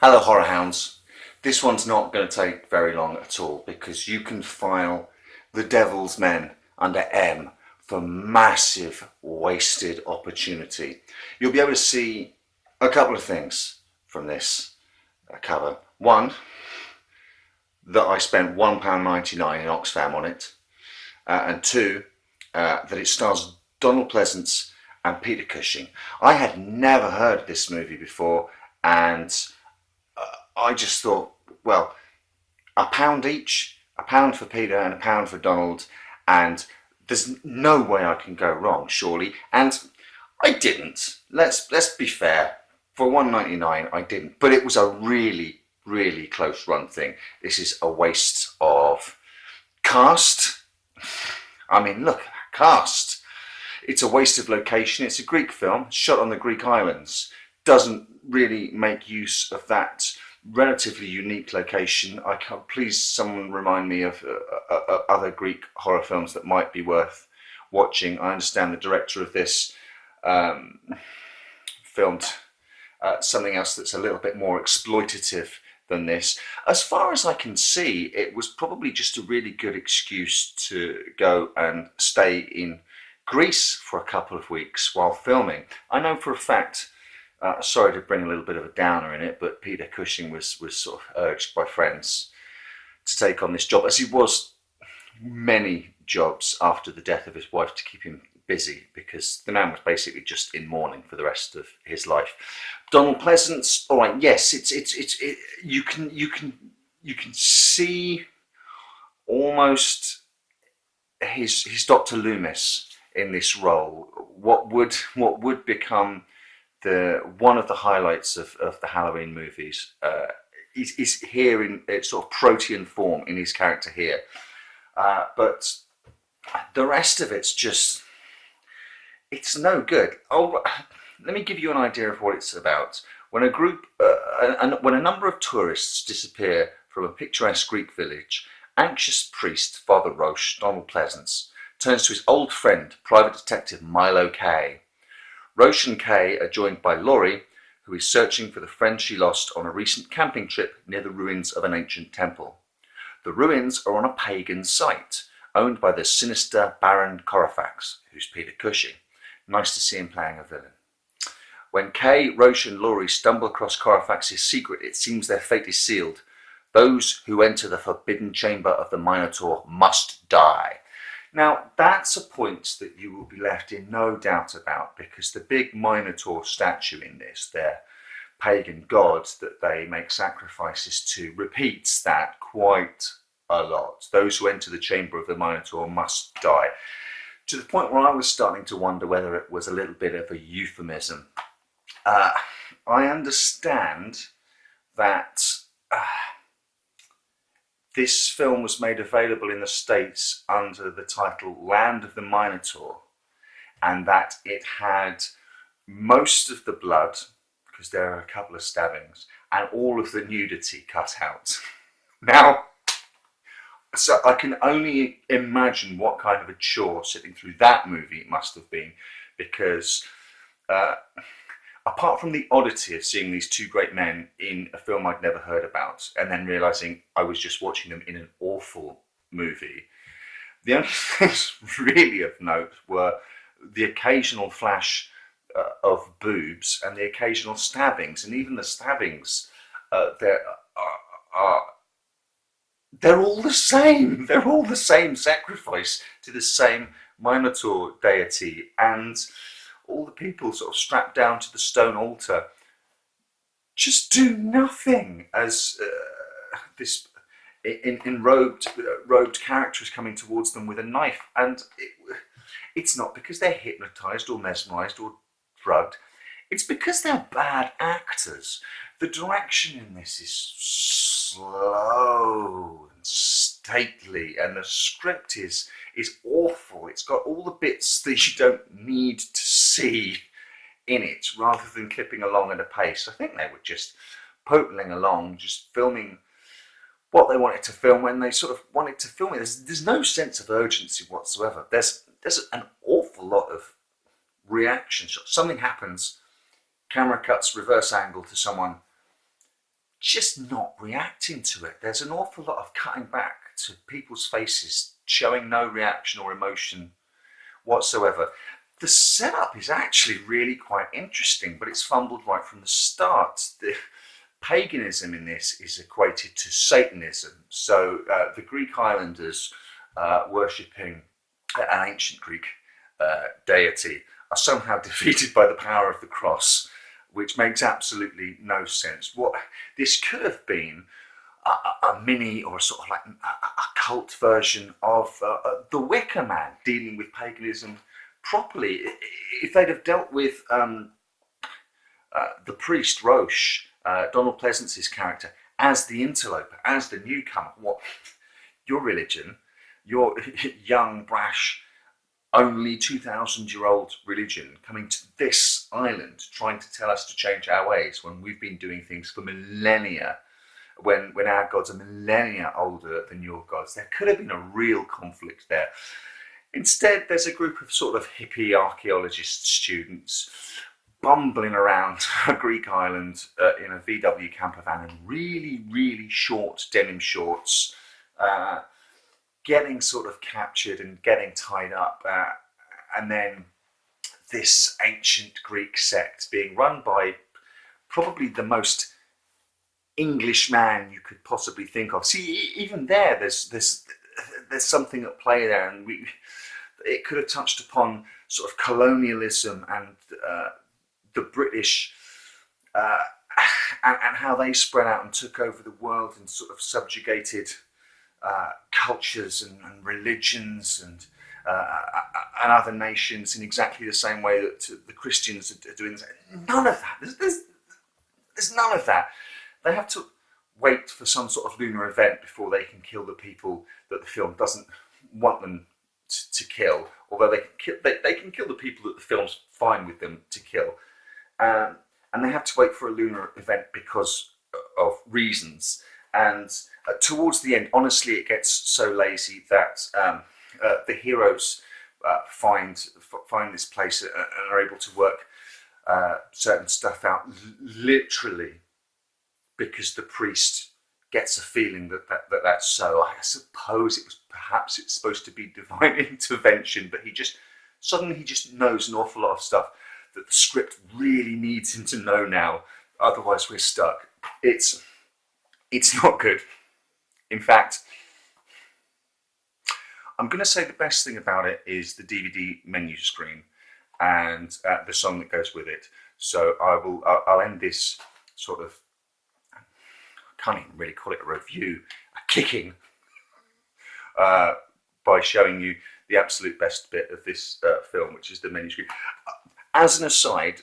Hello horror hounds. This one's not going to take very long at all because you can file The Devil's Men under M for massive wasted opportunity. You'll be able to see a couple of things from this cover. One, that I spent £1.99 in Oxfam on it, and two, that it stars Donald Pleasance and Peter Cushing. I had never heard of this movie before, and I just thought, well, a pound each, a pound for Peter and a pound for Donald, and there's no way I can go wrong, surely. And I didn't. Let's be fair. For £1.99, I didn't, but it was a really close run thing. This is a waste of cast. I mean, look, cast. It's a waste of location. It's a Greek film shot on the Greek islands. Doesn't really make use of that relatively unique location. I can't, please someone remind me of other Greek horror films that might be worth watching. I understand the director of this filmed something else that's a little bit more exploitative than this. As far as I can see, it was probably just a really good excuse to go and stay in Greece for a couple of weeks while filming. I know for a fact, sorry to bring a little bit of a downer in it, but Peter Cushing was sort of urged by friends to take on this job, as he was many jobs after the death of his wife, to keep him busy, because the man was basically just in mourning for the rest of his life. Donald Pleasance, all right, yes, you can see almost his Dr. Loomis in this role. What would become one of the highlights of the Halloween movies is here in its sort of protean form in his character here, but the rest of it's no good. Oh, let me give you an idea of what it's about. When when a number of tourists disappear from a picturesque Greek village, anxious priest Father Roche, Donald Pleasance, turns to his old friend, private detective Milo Kay. Roche and Kay are joined by Laurie, who is searching for the friend she lost on a recent camping trip near the ruins of an ancient temple. The ruins are on a pagan site, owned by the sinister Baron Corafax, who's Peter Cushing. Nice to see him playing a villain. When Kay, Roche and Laurie stumble across Corafax's secret, it seems their fate is sealed. Those who enter the forbidden chamber of the Minotaur must die. Now, that's a point that you will be left in no doubt about, because the big Minotaur statue in this, their pagan god that they make sacrifices to, repeats that quite a lot. Those who enter the chamber of the Minotaur must die. To the point where I was starting to wonder whether it was a little bit of a euphemism. I understand that this film was made available in the States under the title Land of the Minotaur, and that it had most of the blood, because there are a couple of stabbings, and all of the nudity cut out. Now, so I can only imagine what kind of a chore sitting through that movie it must have been, because apart from the oddity of seeing these two great men in a film I'd never heard about, and then realising I was just watching them in an awful movie, the only things really of note were the occasional flash of boobs and the occasional stabbings, and even the stabbings, they're all the same. They're all the same sacrifice to the same Minotaur deity, and all the people sort of strapped down to the stone altar just do nothing as this robed character is coming towards them with a knife, and it's not because they're hypnotized or mesmerized or drugged. It's because they're bad actors. The direction in this is slow and stately, and the script is awful. It's got all the bits that you don't need to see in it, rather than clipping along at a pace. I think they were just pootling along, just filming what they wanted to film when they sort of wanted to film it. There's no sense of urgency whatsoever. There's an awful lot of reaction shots. Something happens, camera cuts reverse angle to someone just not reacting to it. There's an awful lot of cutting back to people's faces, showing no reaction or emotion whatsoever. The setup is actually really quite interesting, but it's fumbled right from the start. The paganism in this is equated to Satanism. So the Greek islanders worshipping an ancient Greek deity are somehow defeated by the power of the cross, which makes absolutely no sense. What this could have been a mini or sort of like a cult version of the Wicker Man, dealing with paganism properly. If they'd have dealt with the priest Roche, Donald Pleasance's character, as the interloper, as the newcomer, what your religion, your young, brash, only 2,000-year-old religion coming to this island trying to tell us to change our ways when we've been doing things for millennia, when our gods are millennia older than your gods. There could have been a real conflict there. Instead, there's a group of sort of hippie archaeologist students bumbling around a Greek island in a VW camper van in really, really short denim shorts, getting sort of captured and getting tied up, and then this ancient Greek sect being run by probably the most English man you could possibly think of. See, even there's something at play there, and it could have touched upon sort of colonialism and the British and how they spread out and took over the world and sort of subjugated cultures and religions and other nations in exactly the same way that the Christians are doing. None of that. There's none of that. They have to wait for some sort of lunar event before they can kill the people that the film doesn't want them to kill. Although they can kill the people that the film's fine with them to kill, and they have to wait for a lunar event because of reasons. And towards the end, honestly, it gets so lazy that the heroes find this place and are able to work certain stuff out literally because the priest gets a feeling that's so. I suppose perhaps it's supposed to be divine intervention, but he just knows an awful lot of stuff that the script really needs him to know now. Otherwise, we're stuck. It's not good. In fact, I'm going to say the best thing about it is the DVD menu screen and the song that goes with it. So I'll end this sort of, I can't even really call it a review, a kicking, by showing you the absolute best bit of this film, which is the menu screen. As an aside,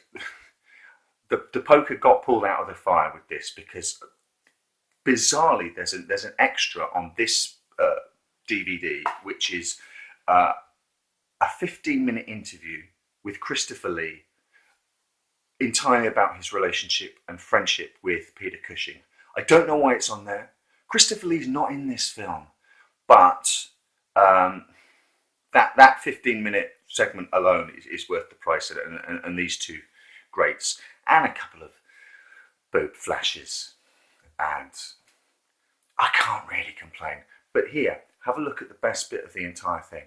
the poker got pulled out of the fire with this because bizarrely there's an extra on this DVD, which is a 15-minute interview with Christopher Lee entirely about his relationship and friendship with Peter Cushing. I don't know why it's on there. Christopher Lee's not in this film, but that 15-minute segment alone is worth the price of it, and these two greats, and a couple of boob flashes, and I can't really complain. But here, have a look at the best bit of the entire thing.